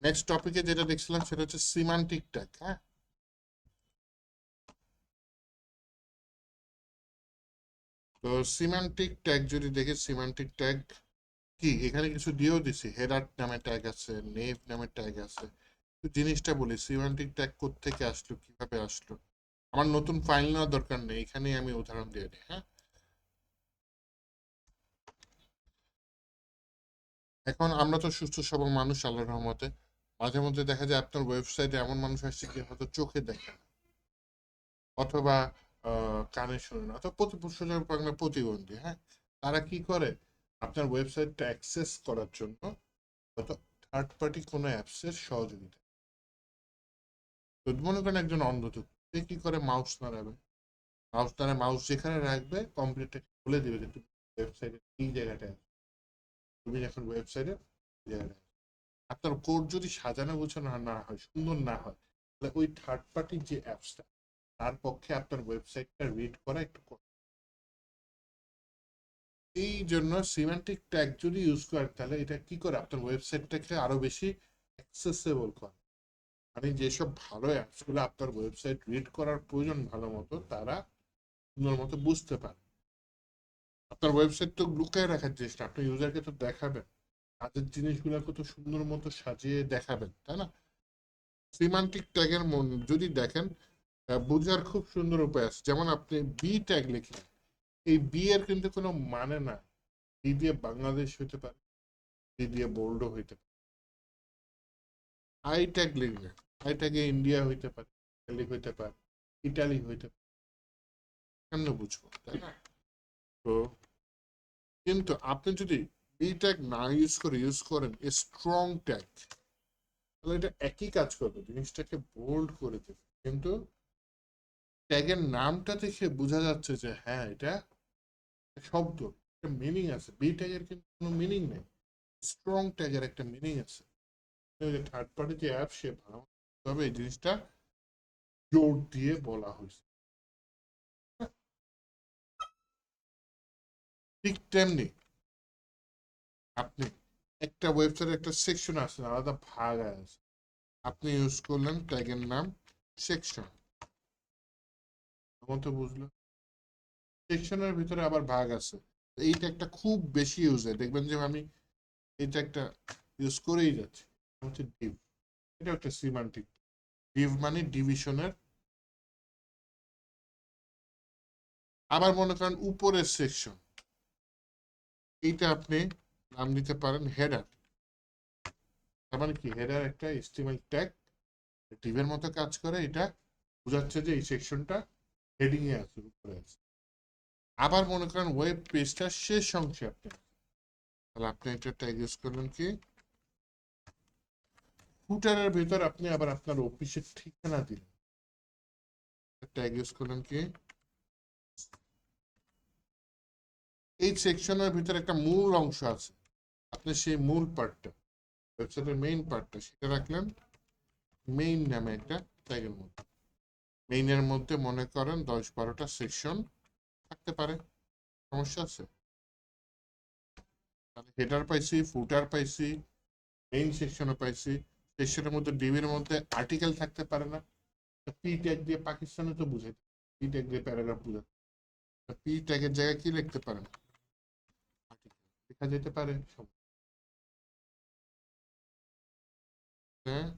Next টপিকে যেটা দেখছিলাম সেটা হচ্ছে সিমান্টিক ট্যাগ। হ্যাঁ, তো সিমান্টিক ট্যাগ যদি দেখি, সিমান্টিক ট্যাগ কি এখানে কিছু দিয়েও দিছি, হেডার নামে ট্যাগ আছে, নেভ নামে ট্যাগ আছে। তো জিনিসটা বলি, সিমান্টিক ট্যাগ কোত্থেকে আসলো, কিভাবে আসলো। আমার নতুন ফাইল নেওয়ার দরকার নেই, এখানেই আমি উদাহরণ দিয়ে দিই। হ্যাঁ, এখন আমরা তো সুস্থ সবল মানুষ আল্লাহর রহমতে। মাঝে মধ্যে দেখা যায় আপনার ওয়েবসাইটে এমন মানুষ আসছে কি হয়তো চোখে দেখে না, অথবা কানে শোনে না, অথবা প্রতিবন্ধী। হ্যাঁ, তারা কি করে, আপনার ওয়েবসাইটটা অ্যাক্সেস করার জন্য হয়তো থার্ড পার্টি কোনো অ্যাপসের সহযোগিতা। তো মনে করেন একজন অন্ধচক্ষু, সে কি করে, মাউস যেখানে রাখবে কম্পিউটার বলে দিবে যে তুমি ওয়েবসাইটে এই জায়গাটায় আছো। তুমি যখন ওয়েবসাইটে জায়গাটায় আছো। আপনার কোড যদি সাজানো গোছানো না হয়, সুন্দর না হয়, তাহলে ওই থার্ড পার্টির যে অ্যাপসটা, তার পক্ষে আপনার ওয়েবসাইটটা রিড করা একটু কষ্ট। এই জন্য সিমেন্টিক ট্যাগ যদি ইউজ করেন, তাহলে এটা কি করে আপনার ওয়েবসাইটটাকে আরো বেশি অ্যাক্সেসেবল করে। মানে যেসব ভালো অ্যাপসগুলো আপনার ওয়েবসাইট রিড করার প্রয়োজন ভালো মতো, তারা সুন্দর মতো বুঝতে পারে। আপনার ওয়েবসাইট তো লুকায় রাখার চেষ্টা, আপনি ইউজারকে তো দেখাবেন, কাজের জিনিসগুলোকে তো সুন্দর মতো সাজিয়ে দেখাবেন, তাই না? সিমান্টিক ট্যাগের যদি দেখেন, বোঝার খুব সুন্দর উপায় আছে। যেমন আপনি বি ট্যাগ লিখলেন, এই বি এর কিন্তু কোনো মানে না। বি দিয়ে বাংলাদেশ হইতে পারে, বি দিয়ে বোল্ডও হইতে পারে। আই ট্যাগ লিখলেন, আই ট্যাগে ইন্ডিয়া হইতে পারে, ইটালি হইতে পারে, ইটালি হইতে পারে। কেমনে বুঝবো, তাই না? তো কিন্তু আপনি যদি বি ট্যাগ না ইউজ করে ইউজ করেন স্ট্রং ট্যাগ, তাহলে এটা একই কাজ করবে, জিনিসটাকে বোল্ড করে দেবে, কিন্তু ট্যাগের নামটা দেখে বোঝা যাচ্ছে যে হ্যাঁ, এটা শব্দ, একটা মিনিং আছে। বি ট্যাগের কিন্তু কোনো মিনিং নেই, স্ট্রং ট্যাগের একটা মিনিং আছে। থার্ড পার্টি যে অ্যাপ, সে ভালো, তবে এই জিনিসটা জোর দিয়ে বলা হয়েছে। ঠিক তেমনি আপনি একটা ওয়েবসাইটে একটা সেকশন আছে, আলাদা ভাগ আছে, আপনি ইউজ করলেন ট্যাগের নাম সেকশন, তখন তো বুঝলো সেকশনের ভিতরে আবার ভাগ আছে। এইটা একটা খুব বেশি ইউজ হয়, দেখবেন যে আমি এটা একটা ইউজ করেই যাচ্ছি, হচ্ছে ডিভ। এটা একটা সিমান্টিক। ডিভ মানে ডিভিশনের। আবার মনে করেন উপরের সেকশন, এইটা আপনি নাম দিতে পারেন হেডার। তার মানে কি, হেডার একটা এচটিএমএল ট্যাগ, ডিভের মতো কাজ করে। এটা বোঝাচ্ছে যে এই সেকশনটা হেডিং এ আছে, উপরে আছে। আবার মনে করেন ওয়েব পেজটার শেষ অংশে আপনি, তাহলে আপনি একটা ট্যাগ ইউজ করলেন কি, ফুটারের ভিতর আপনি আবার আপনার অফিসের ঠিকানা দিলেন, ট্যাগ ইউজ করলেন কি, এই সেকশনের ভিতরে একটা মূল অংশ আছে, আপনি সেই মূল পার্টটা, ওয়েবসাইটের মেইন পার্টটা, সেটা রাখলেন মেইন নামে একটা ট্যাগের মধ্যে। মেইনের মধ্যে মনে করেন 10-12টা সেকশন থাকতে পারে, সমস্যা আছে? তাহলে হেডার পাইছি, ফুটার পাইছি, মেইন সেকশনও পাইছি। সেকশনের মধ্যে ডিবির মধ্যে আর্টিকেল থাকতে পারে না? পি ট্যাগ দিয়ে পাকিস্তানে তো বুঝাই, পি ট্যাগ দিয়ে প্যারাগ্রাফ বুঝাই। পি ট্যাগের জায়গায় কি লিখতে পারেন, আর্টিকেল লেখা যেতে পারে সব। হ্যাঁ,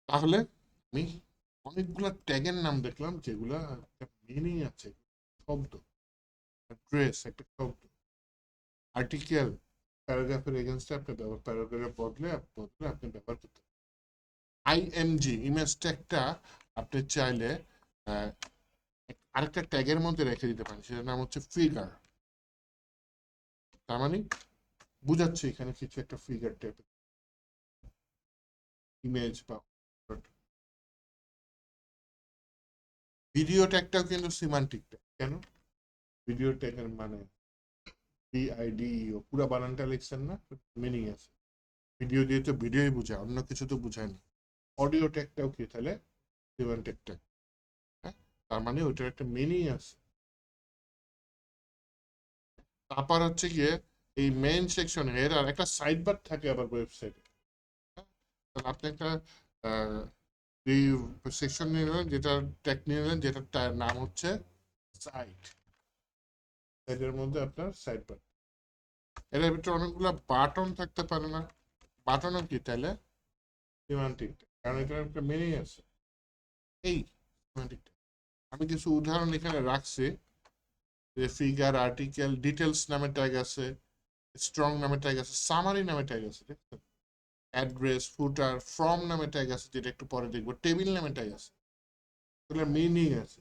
তাহলে আমি অনেকগুলো ট্যাগের নাম দেখলাম যেগুলা একটা মিনিং আছে, শব্দ। ড্রেস একটা শব্দ, আর্টিকেল প্যারাগ্রাফের এগেনস্টে আপনি ব্যবহার, প্যারাগ্রাফের বদলে আপনি ব্যবহার করতে। আইএমজি ইমেজ ট্যাগটা আপনি চাইলে আরেকটা ট্যাগের মধ্যে রেখে দিতে পারেন, সেটার নাম হচ্ছে ফিগার। তার মানে বুঝাচ্ছে এখানে কিছু একটা ফিগার টাইপের ইমেজ বা। ভিডিও ট্যাগটাও কিন্তু সিমান্টিক ট্যাগ। কেন? ভিডিও ট্যাগের মানে ডিআইডিও, পুরো বানানটা লিখছেন না, মিনিং আছে। ভিডিও দিয়ে তো ভিডিওই বোঝায়, অন্য কিছু তো বোঝায় না। অডিও ট্যাগটাও কি তাহলে সিমান্টিক ট্যাগ? হ্যাঁ, তার মানে ওইটার একটা মিনিং আছে। তারপর হচ্ছে গিয়ে এই মেইন সেকশনে এর আর একটা সাইড বার থাকে আবার ওয়েবসাইটে। তাহলে আপনি একটা এই সেকশন নিয়ে নিলেন, যেটা ট্যাগ নিয়ে নিলেন, যেটার নাম হচ্ছে সাইট। এটার মধ্যে আপনার সাইড বার, এর ভিতরে অনেকগুলো বাটন থাকতে পারে না? বাটনও কি তাহলে সিমান্টিক, কারণ এটার একটা মিনিং আছে। এই সিমান্টিক, আমি কিছু উদাহরণ এখানে রাখছি, যে ফিগার, আর্টিকেল, ডিটেলস নামে ট্যাগ আছে, স্ট্রং নামে ট্যাগ আছে, সামারি নামে ট্যাগ আছে, ঠিক আছে? অ্যাড্রেস, ফুটার, ফ্রম নামে ট্যাগ আছে, যেটা একটু পরে দেখবো, টেবিল নামে ট্যাগ আছে, এগুলোর মিনিং আছে,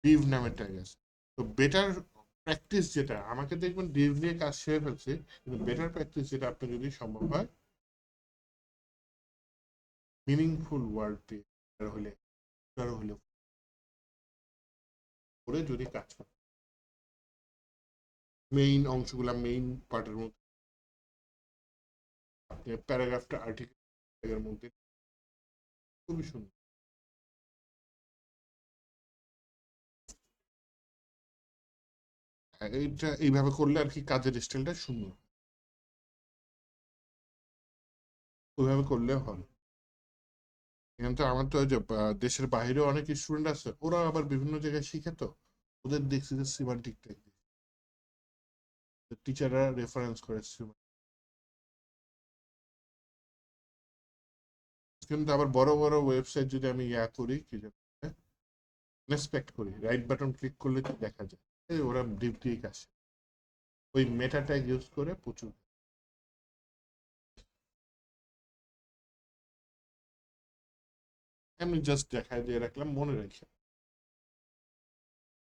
ডিভ নামে ট্যাগ আছে। তো বেটার প্র্যাকটিস যেটা, আমাকে দেখবেন ডিভ দিয়ে কাজ সেরে ফেলছে, কিন্তু বেটার প্র্যাকটিস যেটা আপনি যদি সম্ভব হয় মিনিংফুল ওয়ার্ড দিয়ে হলে হলে করে যদি কাজ করে, মেইন অংশগুলা মেইন পার্টের মধ্যে, আপনি প্যারাগ্রাফটা আর্টিকেলের মধ্যে, খুবই সুন্দর। এইটা এইভাবে করলে আর কি কাজের স্টাইলটা সুন্দর, ওইভাবে করলে হবে। এখান থেকে আমার তো ওই যে দেশের বাইরেও অনেক স্টুডেন্ট আছে, ওরা আবার বিভিন্ন জায়গায় শিখে, তো ওদের দেখছি যে সিমান্টিক টেকনিক টিচাররা রেফারেন্স করে কিন্তু আবার বড় বড় ওয়েবসাইট যদি আমি ইয়া করি কি ইন্সপেক্ট করি, রাইট বাটন ক্লিক করলে কি দেখা যায়, ওরা ডিপ দিয়ে আসে, ওই মেটা ট্যাগ ইউজ করে প্রচুর। এমনি জাস্ট দেখায় দিয়ে রাখলাম, মনে রেখে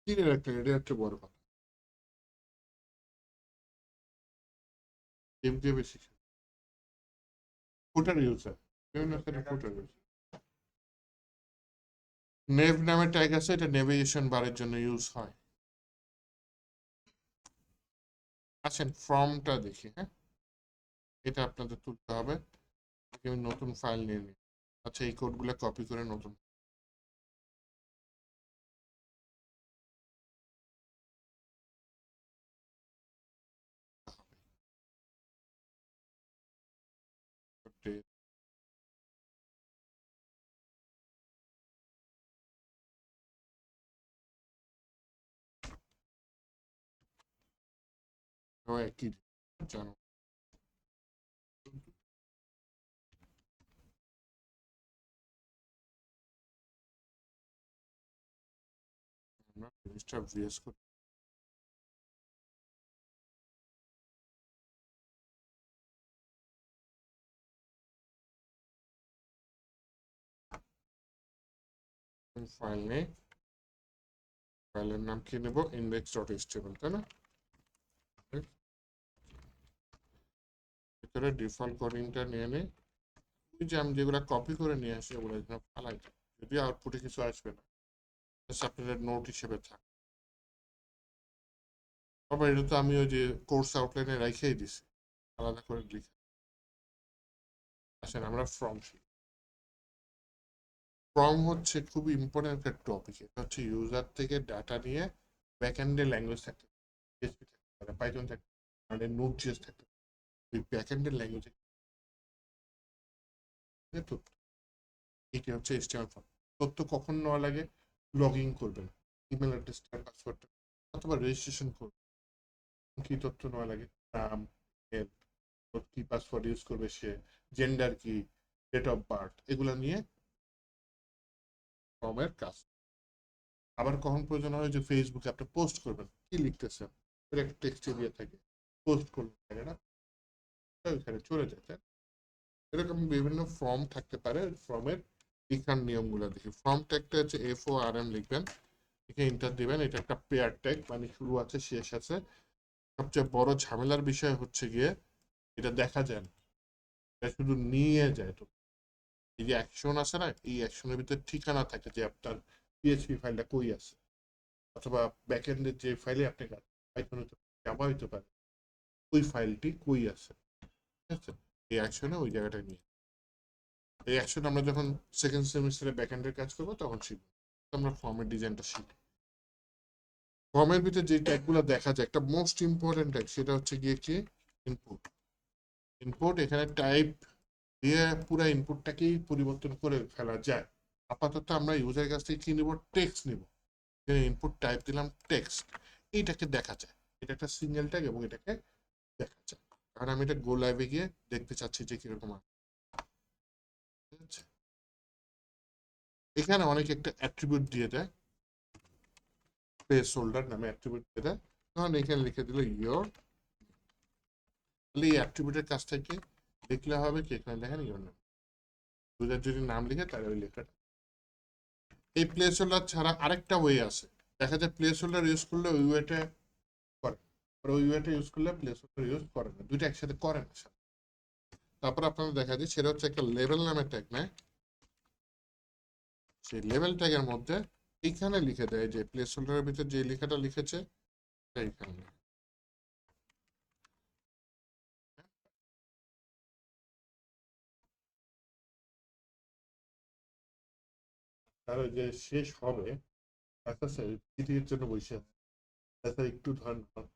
কিনে রাখলাম, এটা হচ্ছে বড় কথা। ডিপ দিয়ে বেশি ফুটার ইউজ হয়, বিভিন্ন ক্ষেত্রে ফুটার ইউজ। নেভ নামে ট্যাগ আছে, এটা নেভিগেশন বারের জন্য ইউজ হয়। আসেন ফর্মটা দেখি, হ্যাঁ, এটা আপনাদের তুলতে হবে। আমি নতুন ফাইল নিয়ে নিই। আচ্ছা, এই কোডগুলো কপি করে নতুন একই জানো, আমরা জিনিসটা ভিএস করি। ফাইল নেই, ফাইলের নাম কি নেব, ইন্ডেক্স ডট এইচটিএমএল, তাই না? ভিতরে ডিফল্ট কোডিংটা নিয়ে নিই, ওই যে আমি যেগুলো কপি করে নিয়ে আসি ওগুলো এখানে ফালাই দিই, যদি আউটপুটে কিছু আসবে না, আপনাদের নোট হিসেবে থাক। আবার এটা তো আমি ওই যে কোর্স আউটলাইনে রেখেই দিছি, আলাদা করে লিখে। আসেন আমরা ফর্ম শিখি। ফর্ম হচ্ছে খুব ইম্পর্টেন্ট একটা টপিক, এটা হচ্ছে ইউজার থেকে ডাটা নিয়ে ব্যাকএন্ডে ল্যাঙ্গুয়েজ থাকতে পারে, PHP থাকতে পারে, পাইথন থাকতে পারে, মানে নোট জিএস থাকতে পারে, ওই ব্যাকএন্ডের ল্যাঙ্গুয়েজে তথ্য, এটি হচ্ছে HTML ফর্ম। তথ্য কখন নেওয়া লাগে, লগ ইন করবেন, ইমেল অ্যাড্রেসটা, পাসওয়ার্ডটা, অথবা রেজিস্ট্রেশন করবেন, কি তথ্য নেওয়া লাগে, নাম, মেল, কি পাসওয়ার্ড ইউজ করবে সে, জেন্ডার কি, ডেট অফ বার্থ, এগুলো নিয়ে ফর্মের কাজ। আবার কখন প্রয়োজন হয় যে ফেসবুকে আপনি পোস্ট করবেন, কি লিখতেছেন, একটা টেক্সট এরিয়া থাকে, পোস্ট করবেন, থাকে না, ওইখানে চলে যেতে, এরকম বিভিন্ন ফর্ম থাকতে পারে। ফর্মের লিখার নিয়মগুলো দেখি। ফর্ম ট্যাগটা হচ্ছে FORM লিখবেন, লিখে ইন্টার দিবেন। এটা একটা পেয়ার ট্যাগ, মানে শুরু আছে শেষ আছে। সবচেয়ে বড় ঝামেলার বিষয় হচ্ছে গিয়ে এটা দেখা যায় না, এটা শুধু নিয়ে যায়। তো এই যে অ্যাকশন আছে না, এই অ্যাকশনের ভিতরে ঠিকানা থাকে যে আপনার PHP ফাইলটা কই আছে, অথবা ব্যাকএন্ডের যে ফাইলে আপনি পাইথন হতে পারে, জাভা হতে পারে, ওই ফাইলটি কই আছে, ঠিক আছে? এই অ্যাকশনে ওই জায়গাটা নিয়ে, এই অ্যাকশন আমরা যখন সেকেন্ড সেমিস্টারে ব্যাকএন্ডের কাজ করবো তখন শিখবো। আমরা ফর্মের ডিজাইনটা শিখি। ফর্মের ভিতরে যে ট্যাগগুলো দেখা যায়, একটা মোস্ট ইম্পর্টেন্ট ট্যাগ সেটা হচ্ছে গিয়ে কি ইনপুট। ইনপুট এখানে টাইপ দিয়ে পুরো ইনপুটটাকেই পরিবর্তন করে ফেলা যায়। আপাতত আমরা ইউজারের কাছ থেকে কি নিব, টেক্সট নিব। ইনপুট টাইপ দিলাম টেক্সট, এইটাকে দেখা যায়। এটা একটা সিঙ্গেল ট্যাগ এবং এটাকে দেখা যায়, কারণ আমি এটা গো লাইভে গিয়ে দেখতে চাচ্ছি যে কিরকম আছে। এখানে অনেকে একটা অ্যাট্রিবিউট দিয়ে দেয়, প্লেস হোল্ডার নামে অ্যাট্রিবিউট দিয়ে দেয়। তখন এখানে লিখে দিল ইয়োর, এই অ্যাট্রিবিউটের কাছ থেকে লিখলে হবে কি, এখানে দেখেন ইয়োর নাম, ইউজার যদি নাম লিখে তাহলে ওই লেখাটা। এই প্লেস হোল্ডার ছাড়া আরেকটা ওয়ে আছে, দেখা যায় প্লেস হোল্ডার ইউজ করলে ওই ওয়েটা করে, আর ওই ওয়েটা ইউজ করলে প্লেস হোল্ডার ইউজ করে না, দুইটা একসাথে করে না। তারপর আপনাদের দেখা যায় সেটা হচ্ছে একটা লেভেল নামের ট্যাগ নেয়। সেই লেভেল ট্যাগের মধ্যে এইখানে লিখে দেয় যে প্লেস হোল্ডারের ভিতরে যে লেখাটা লিখেছে এইখানে। আর যে শেষ হবে আচ্ছা স্যার চিঠির জন্য বসে আছে, আচ্ছা একটু ধন্যবাদ,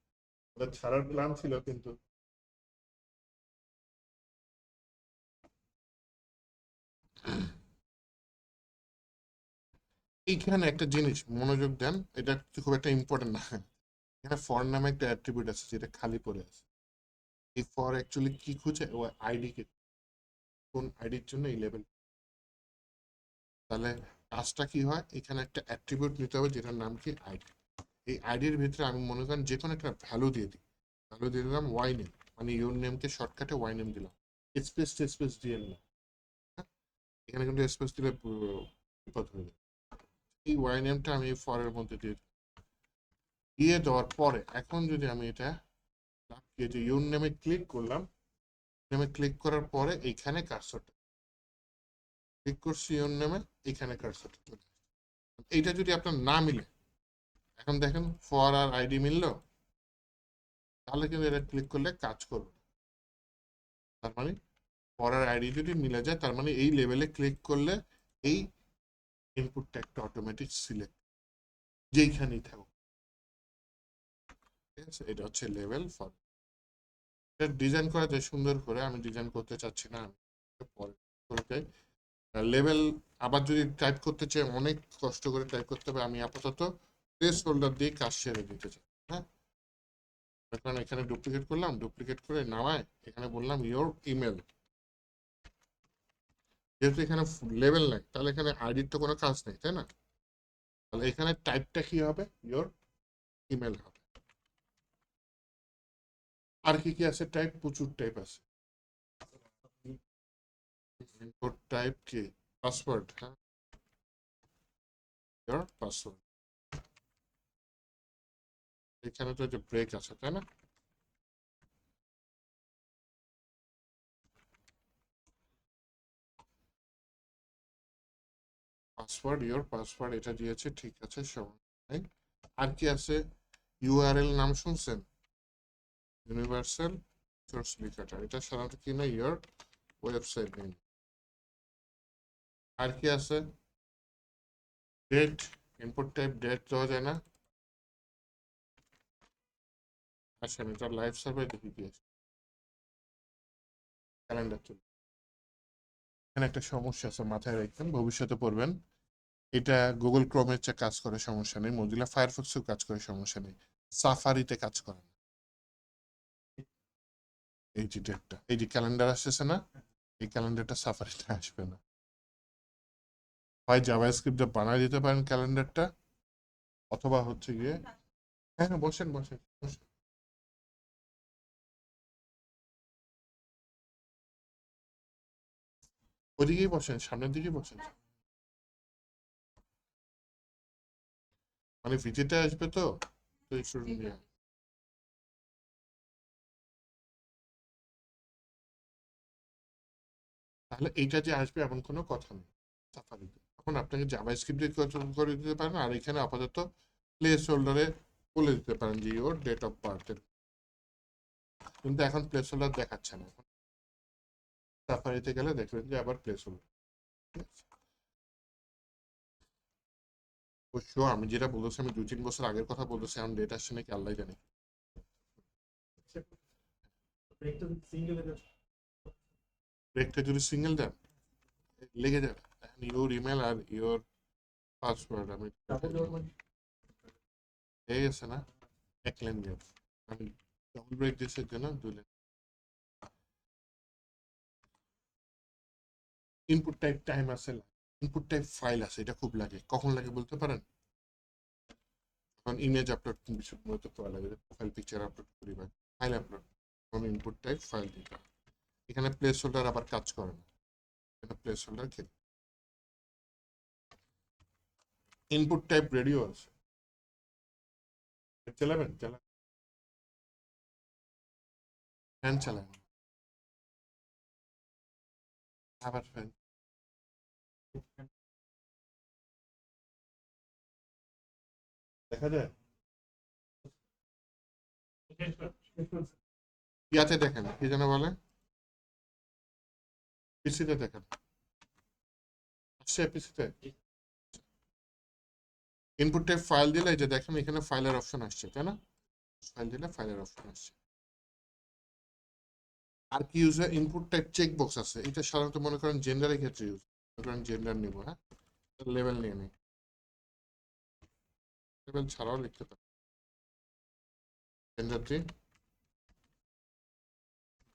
ওটা ছাড়ার প্ল্যান ছিল কিন্তু এইখানে একটা জিনিস মনোযোগ দেন, এটা খুব একটা ইম্পর্টেন্ট না। এখানে ফর নামে একটা অ্যাট্রিবিউট আছে যেটা খালি পড়ে আছে। এই ফর অ্যাকচুয়ালি কি খুঁজে, ও আইডি কে, কোন আইডির জন্য এই লেভেল। তাহলে কাজটা কি হয়, এখানে একটা অ্যাট্রিবিউট নিতে হবে যেটার নাম কি আইডি। এই আইডির ভিতরে আমি মনে করেন যে কোনো একটা ভ্যালু দিয়ে দিই, ভ্যালু দিয়ে দিলাম ওয়াই নেম, মানে ইউর নেমকে শর্টকাটে ওয়াই নেম দিলাম, স্পেস স্পেস দিয়ে নিলাম। এখানে কিন্তু স্পেস দিলে বিপদ হয়ে যায়। এই ওয়াই নেমটা আমি ফরের মধ্যে দিয়ে দেওয়ার পরে এখন যদি আমি এটা যে ইউর নেমে ক্লিক করলাম, নেমে ক্লিক করার পরে এইখানে কার্সরটা ক্লিক করছি, ইউর নেমে এইখানে কার্সরটা চলে আসছে। এইটা যদি আপনার না মিলে, এখন দেখেন ফর আর আইডি মিললো, তাহলে কিন্তু এটা ক্লিক করলে কাজ করবে। তার মানে ফর আর আইডি যদি মিলে যায়, তার মানে এই লেভেলে ক্লিক করলে এই ইনপুটটা একটা অটোমেটিক সিলেক্ট যেইখানেই থাকুক। ঠিক আছে, এটা হচ্ছে লেভেল ফর। এটা ডিজাইন করা যায় সুন্দর করে, আমি ডিজাইন করতে চাচ্ছি না, আমি পরে করে লেভেল। আবার যদি টাইপ করতে চাই অনেক কষ্ট করে টাইপ করতে হবে, আমি আপাতত প্লেস হোল্ডার দিয়ে কাজ সেরে দিতে চাই। হ্যাঁ, এখন এখানে ডুপ্লিকেট করলাম, ডুপ্লিকেট করে নামায় এখানে বললাম ইওর ইমেল। যেহেতু এখানে লেভেল নাই, তাহলে এখানে আইডির তো কোনো কাজ নেই, তাই না? তাহলে এখানে টাইপটা কি হবে, ইওর ইমেল হবে। আর কি কি আছে টাইপ, প্রচুর টাইপ আছে। ইনপুট টাইপ কি, পাসওয়ার্ড। হ্যাঁ, ইওর পাসওয়ার্ড। এখানে তো যে ব্রেক আছে, তাই না? পাসওয়ার্ড, ইওর পাসওয়ার্ড এটা দিয়েছে, ঠিক আছে সবাই। আর কি আছে, ইউআরএল নাম শুনছেন, ইউনিভার্সাল সোর্স লেখাটা, এটা সাধারণত কি না ইওর ওয়েবসাইট নেম। আর কি আছে, ডেট, ইনপুট টাইপ ডেট দেওয়া যায় না। আসেন এটা লাইভ সার্ভার দেখি কি আছে, ক্যালেন্ডার চলে। এখানে একটা সমস্যা আছে, মাথায় রাখবেন, ভবিষ্যতে পড়বেন। এটা গুগল ক্রোমের চেয়ে কাজ করে, সমস্যা নেই। মজিলা ফায়ারফক্সেও কাজ করে, সমস্যা নেই। সাফারিতে কাজ করে না। এই যে ডেটটা, এই যে ক্যালেন্ডার আসতেছে না, এই ক্যালেন্ডারটা সাফারিতে আসবে না। হয় জাভাস্ক্রিপ্টে বানায় দিতে পারেন ক্যালেন্ডারটা, অথবা হচ্ছে গিয়ে, হ্যাঁ হ্যাঁ বসেন বসেন বসেন, ওইদিকেই বসেন, সামনের দিকেই বসেন। মানে ভিজিটে আসবে তো, তো একটু নিয়ে। তাহলে এইটা যে আসবে এমন কোনো কথা নেই সাফারিতে। এখন আপনাকে জাভাস্ক্রিপ্ট দিয়ে করে দিতে পারেন, আর এখানে আপাতত প্লেস হোল্ডারে বলে দিতে পারেন যে ইওর ডেট অফ বার্থের। কিন্তু এখন প্লেস হোল্ডার দেখাচ্ছে না, এখন সাফারিতে গেলে দেখবেন যে আবার প্লেস হোল্ডার। অবশ্য আমি যেটা বলতেছি, আমি 2-3 বছর আগের কথা বলতেছি, এখন ডেট আসছে নাকি আল্লাহ জানে। ব্রেকটা যদি সিঙ্গেল দেন লেগে যাবে। ইউর ইমেল আর ইউর পাসওয়ার্ড আমি হয়ে গেছে না, এক লাইন দিয়ে আমি ডাবল ব্রেক দিয়েছি জন্য 2 লাইন। ইনপুট টাইপ টাইম আছে, ইনপুট টাইপ ফাইল আছে, এটা খুব লাগে। কখন লাগে বলতে পারেন? এখন ইমেজ আপলোড মূলত করা লাগে, প্রোফাইল পিকচার আপলোড করি বা ফাইল আপলোড, তখন ইনপুট টাইপ ফাইল দিতে হয়। এখানে প্লেস হোল্ডার আবার কাজ করে না, এখানে প্লেস হোল্ডার খেলে। ইনপুট টাইপ রেডিও আছে, চালাবেন চালান, ফ্যান চালান, আবার ফ্যান। দেখা যায় ইয়াতে দেখেন কি যেন বলে, পিসিতে দেখেন, আসছে পিসিতে। ইনপুট টাইপ ফাইল দিলে এই যে দেখেন এখানে ফাইলের অপশন আসছে, তাই না? ফাইল দিলে ফাইলের অপশন আসছে। আর কি ইউজ হয়, ইনপুট টাইপ চেক বক্স আছে, এটা সাধারণত মনে করেন জেন্ডারের ক্ষেত্রে ইউজ, মনে করেন জেন্ডার নিব, হ্যাঁ, লেভেল নিয়ে নিই, লেভেল ছাড়াও লিখতে পারি। জেন্ডার দিই,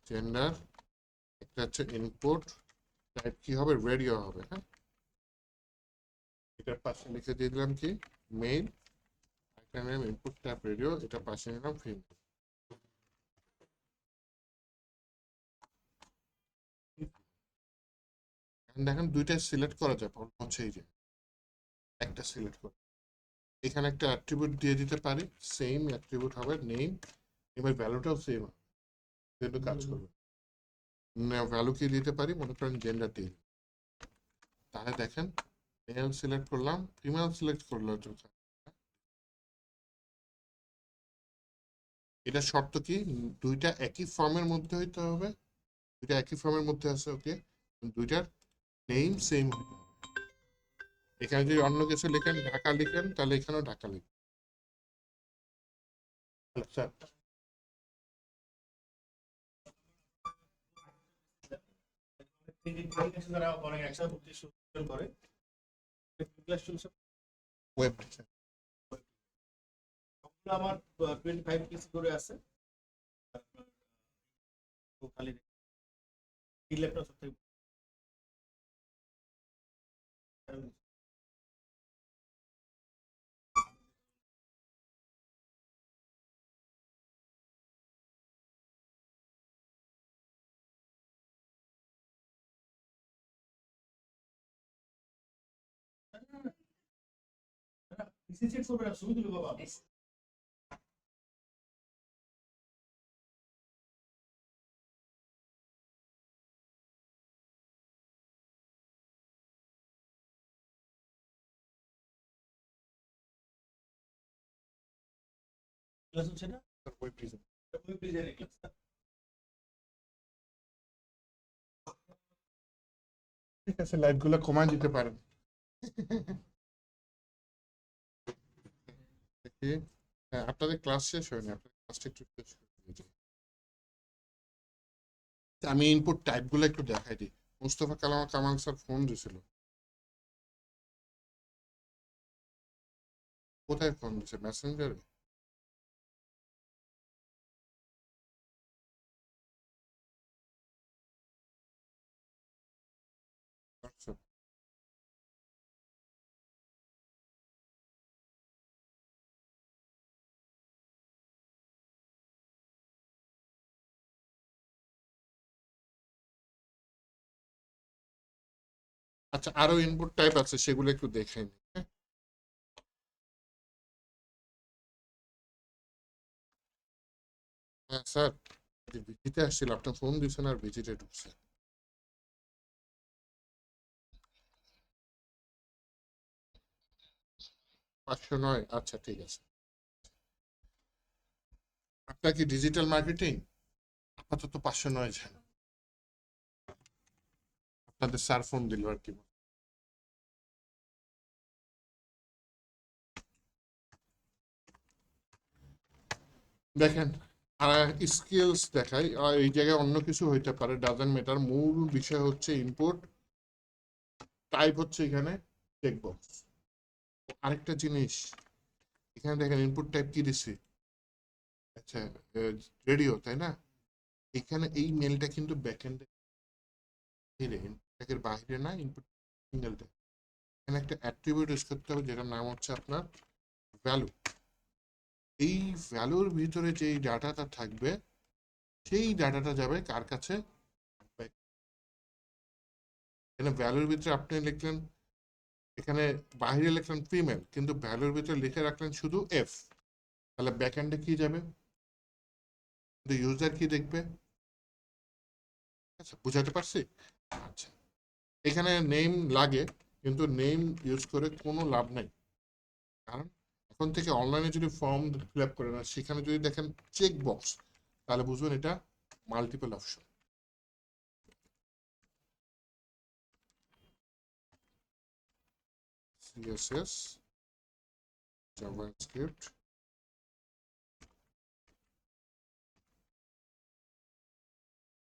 জেন্ডার, একটা হচ্ছে ইনপুট টাইপ কি হবে, রেডিও হবে, হ্যাঁ। এটার পাশে লিখে দিয়ে দিলাম কি, মেইল, এখানে ইনপুট টাইপ রেডিও, এটা পাশে নিলাম ফিল্ড। দেখেন দুইটা সিলেক্ট করা যায়, হচ্ছে এই যে একটা সিলেক্ট করে এখানে একটা অ্যাট্রিবিউট দিয়ে দিতে পারি, সেম অ্যাট্রিবিউট হবে নেম, এবার ভ্যালুটাও সেম হবে, কিন্তু কাজ করবে। ভ্যালু কি দিতে পারি, মনে করেন জেন্ডার দিয়ে, তাহলে দেখেন মেল সিলেক্ট করলাম, ফিমেল সিলেক্ট করলাম। এটা শর্ত কি, দুইটা একই ফর্মের মধ্যে হইতে হবে, দুইটা একই ফর্মের মধ্যে আছে, ওকে, দুইটার নেম সেম হতে হবে। এখানে যদি অন্য কিছু লিখেন, ঢাকা লিখেন, তাহলে এখানেও ঢাকা লিখেন। আচ্ছা, ওয়েব আমার 25 পিস করে আছে, খালি এই ল্যাপটপ সব থেকে পিসি চেক করবে না, ছবি তুলে বাবা। ক্লাস হচ্ছে না, ওয়েব ডিজাইন। ওয়েব ডিজাইনের ক্লাস। ঠিক আছে, লাইট গুলো কমায় দিতে পারেন। দেখি, হ্যাঁ, আপনাদের ক্লাস শেষ হয়নি, আপনাদের ক্লাসটা একটু শেষ করে দিয়ে যাই। আমি ইনপুট টাইপ গুলো একটু দেখাই দিই। মুস্তফা কামাল স্যার ফোন দিছিল, কোথায় ফোন দিচ্ছে, মেসেঞ্জারে? আচ্ছা আচ্ছা, আরো ইনপুট টাইপ আছে, সেগুলো একটু দেখে নিই, হ্যাঁ? হ্যাঁ স্যার, ভিজিটে আসছিল, আপনার ফোন দিয়েছেন আর ভিজিটে ঢুকছে। 509, আচ্ছা ঠিক আছে। আপনার কি ডিজিটাল মার্কেটিং? আপাতত 509 যান, আপনাদের স্যার ফোন দিল আর কি। দেখেন স্কিলস দেখাই, আর এই জায়গায় অন্য কিছু হইতে পারে, ডাজেন্ট ম্যাটার। মূল বিষয় হচ্ছে ইনপুট টাইপ হচ্ছে এখানে চেকবক্স। আরেকটা জিনিস এখানে দেখেন ইনপুট টাইপ কি দিছি, আচ্ছা রেডিও, তাই না? এখানে এই মেলটা কিন্তু ব্যাকএন্ডে ইনপুটের বাইরে না, ইনপুট সিঙ্গেলটা। এখানে একটা অ্যাট্রিবিউট ইউজ করতে হবে যেটার নাম হচ্ছে আপনার ভ্যালু। এই ভ্যালুর ভিতরে যেই ডাটাটা থাকবে সেই ডাটাটা যাবে কার কাছে? এখানে ভ্যালুর ভিতরে আপনি লিখলেন, এখানে বাইরে লিখলেন ফিমেল, কিন্তু ভ্যালুর ভিতরে লিখে রাখলেন শুধু এফ, তাহলে ব্যাকএন্ডে কি যাবে? কিন্তু ইউজার কি দেখবে? আচ্ছা, বুঝাতে পারছি? আচ্ছা, এখানে নেম লাগে, কিন্তু নেম ইউজ করে কোনো লাভ নাই। কারণ এখন থেকে অনলাইনে যদি ফর্ম ফিল আপ করে না, সেখানে যদি দেখেন চেক বক্স, তাহলে বুঝবেন এটা মাল্টিপল অপশন। সিএসএস, জাভাস্ক্রিপ্ট,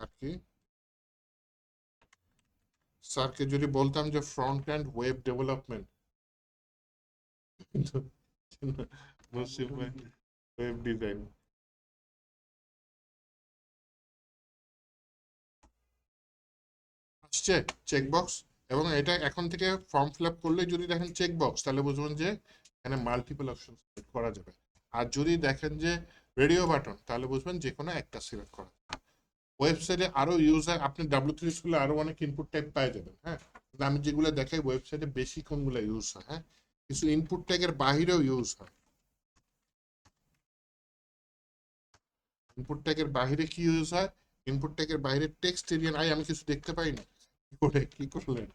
আর কি স্যারকে যদি বলতাম যে ফ্রন্ট এন্ড ওয়েব ডেভেলপমেন্ট, কিন্তু মুসিব ভাই ওয়েব ডিজাইন। আসছে চেকবক্স, এবং এটা এখন থেকে ফর্ম ফিল আপ করলে যদি দেখেন চেকবক্স, তাহলে বুঝবেন যে এখানে মাল্টিপল অপশন সিলেক্ট করা যাবে। আর যদি দেখেন যে রেডিও বাটন, তাহলে বুঝবেন যে কোনো একটা সিলেক্ট করা। ওয়েবসাইটে আরো ইউজার, আপনি W3 স্কুলে আরো অনেক ইনপুট টাইপ পেয়ে যাবেন, হ্যাঁ। কিন্তু আমি যেগুলো দেখাই ওয়েবসাইটে বেশি কোনগুলো ইউজ হয়, হ্যাঁ। কিছু ইনপুট ট্যাগের বাহিরেও ইউজ হয়। ইনপুট ট্যাগের বাইরে কি ইউজ হয়? ইনপুট ট্যাগের বাইরে টেক্সট এরিয়া নাই, আমি কিছু দেখতে পাই না। কি করলেন?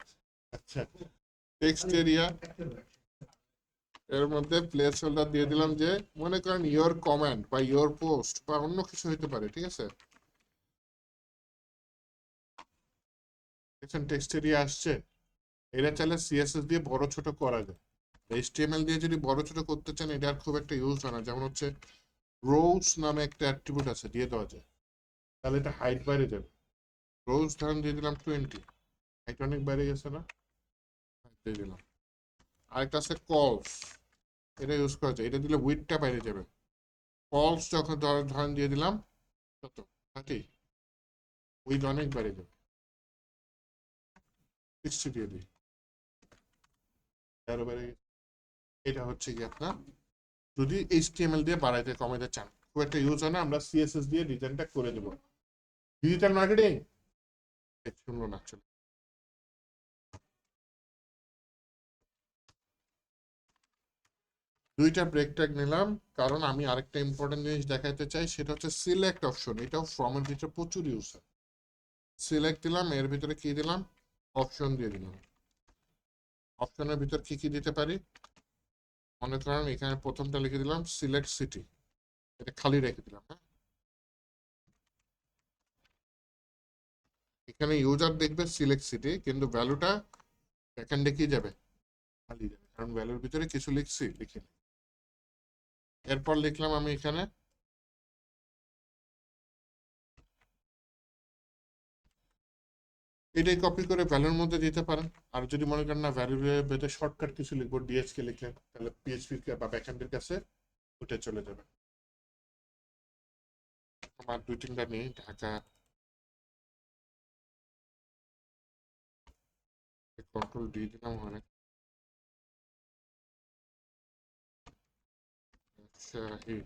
আচ্ছা, টেক্সট এরিয়া এর মধ্যে প্লেস হোল্ডার দিয়ে দিলাম, যে মনে করেন ইয়োর কমেন্ট বা ইয়োর পোস্ট বা অন্য কিছু হতে পারে, ঠিক আছে? দেখছেন টেক্সট এরিয়া আসছে। এটা চাইলে সিএসএস দিয়ে বড় ছোট করা যায়। এইচটিএমএল দিয়ে যদি বড় ছোট করতে চান, এটা আর খুব একটা ইউজ হয় না। যেমন হচ্ছে রোজ নামে একটা অ্যাট্রিবিউট আছে, দিয়ে দেওয়া যায়, তাহলে এটা হাইট বাইরে যাবে। রোজ ধরেন দিয়ে দিলাম 20, হাইট অনেক বাইরে গেছে না, দিয়ে দিলাম। আরেকটা আছে কলস, এটা ইউজ করা যায়, এটা দিলে উইডটা বাইরে যাবে। কলস যখন ধরেন দিয়ে দিলাম কত, 30, উইড অনেক বাইরে যাবে। 60 দিয়ে দিই, আরো বেড়ে গেছে। এটা হচ্ছে কি আপনার যদি এইচটিএমএল দিয়ে বাড়াইতে কমাইতে চান, খুব একটা ইউজ হয় না, আমরা সিএসএস দিয়ে ডিজাইনটা করে দেবো। ডিজিটাল মার্কেটিং শুনলো না, চলো। দুইটা ব্রেক ট্যাগ নিলাম, কারণ আমি আরেকটা ইম্পর্টেন্ট জিনিস দেখাতে চাই, সেটা হচ্ছে সিলেক্ট অপশন। এটাও ফর্মের ভিতরে প্রচুর ইউজ হয়। সিলেক্ট দিলাম, এর ভিতরে কি দিলাম? অপশন দিয়ে দিলাম। অপশনের ভিতর কি কি দিতে পারি? মনে করেন এখানে প্রথমটা লিখে দিলাম সিলেক্ট সিটি, এটা খালি রেখে দিলাম, হ্যাঁ। এখানে ইউজার দেখবে সিলেক্ট সিটি, কিন্তু ভ্যালুটা এখানে কি যাবে? খালি যাবে, কারণ ভ্যালুর ভিতরে কিছু লিখছি, লিখে এরপর লিখলাম আমি এখানে এটাই কপি করে ভ্যালুর মধ্যে দিতে পারেন। আর যদি মনে করেন না ভ্যালুর ভেতরে শর্টকাট কিছু লিখবো, ডিএসকে লিখলেন, তাহলে পিএইচপি বা ব্যাকএন্ডের কাছে উঠে চলে যাবে। আমার দুই তিনটা নেই, ঢাকা কন্ট্রোল দিয়ে দিলাম অনেক। আচ্ছা, এই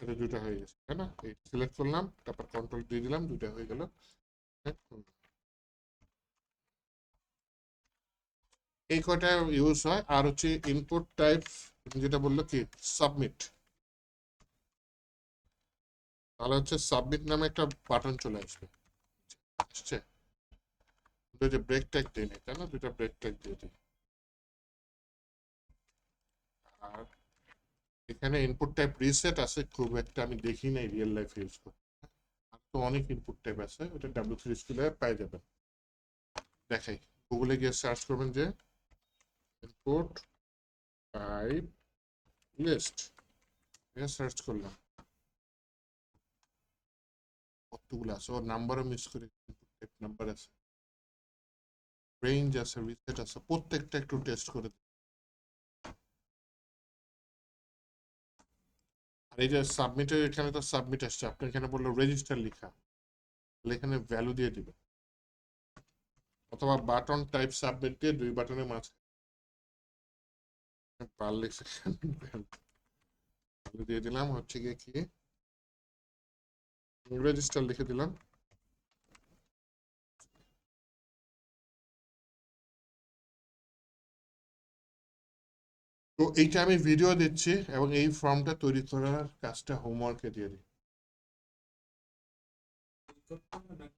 এটা দুটা হয়ে গেছে, তাই না? এই সিলেক্ট করলাম, তারপর কন্ট্রোল দিয়ে দিলাম, দুটা হয়ে গেল। এই কয়টা ইউজ হয়। আর হচ্ছে ইনপুট টাইপ, যেটা বললো কি সাবমিট, তাহলে হচ্ছে সাবমিট নামে একটা বাটন চলে আসবে। আসছে, যে ব্রেক ট্যাগ দিয়ে নিই, তাই না? দুটা ব্রেক ট্যাগ দিয়ে দিই। আর এখানে ইনপুট টাইপ রিসেট আছে, খুব একটা আমি দেখি নাই রিয়েল লাইফ ইউজ করে। আর তো অনেক ইনপুট টাইপ আছে, ওটা W3 স্কুলে পাই যাবেন। দেখাই, গুগলে গিয়ে সার্চ করবেন যে ইনপুট টাইপ লিস্ট, সার্চ করলাম, এতগুলো আছে, ওর নাম্বারও মিস করে নাম্বার আছে, রেঞ্জ আছে, রিসেট আছে, প্রত্যেকটা একটু টেস্ট করে দিই। আর এই যে সাবমিটের এখানে তো সাবমিট আসছে, আপনি এখানে বললো রেজিস্টার লেখা, তাহলে এখানে ভ্যালু দিয়ে দিবে, অথবা বাটন টাইপ সাবমিট দিয়ে 2 বাটনের মাঝে পারলে ভ্যালু দিয়ে দিলাম, হচ্ছে গিয়ে কি রেজিস্টার লিখে দিলাম। তো এইটা আমি ভিডিও দিচ্ছি এবং এই ফর্মটা তৈরি করার কাজটা হোমওয়ার্কে দিয়ে দিই। করতে হবে নাকি